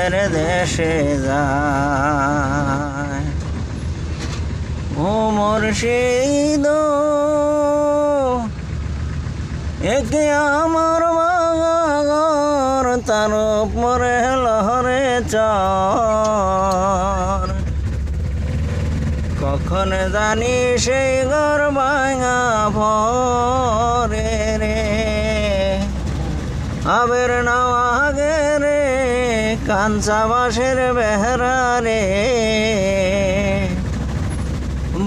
নিজের দেশে যায়। ও মুর্শিদ একে আমার বাগার, তার উপরে লহরে চর। কখন জানি সেই ঘর ভাঙা পরে রে, আবের নাওয়া গে রে কাঞ্চা বাঁশের বেহরা রে।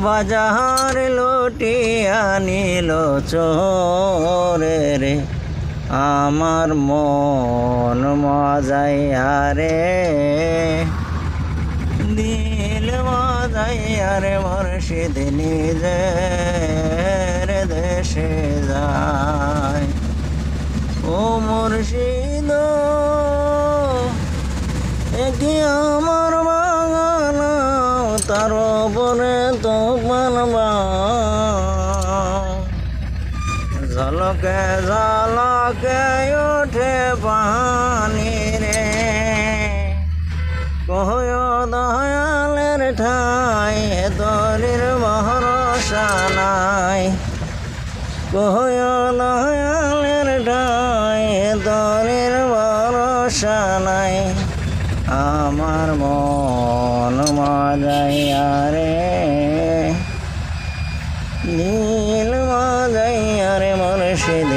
বাজার লুটিয়া নিল চোরে রে, আমার মন মজাইয়া রে, দিল মজাইয়া রে। মুর্শিদ নিজের দেশে যায়। ও মুর্শিদ একি আমার বাগান, তার উপরে তো মানবা। ঝলকে ঝলকে ওঠে পানি রে, কয় দয়ালের ঠাই দরির ভরসা নাই। কয় দয়ালের ঠাই দরির ভরসা নাই। আমার মন মজাইয়া রে, নীল মজাইয়া রে। মুর্শিদ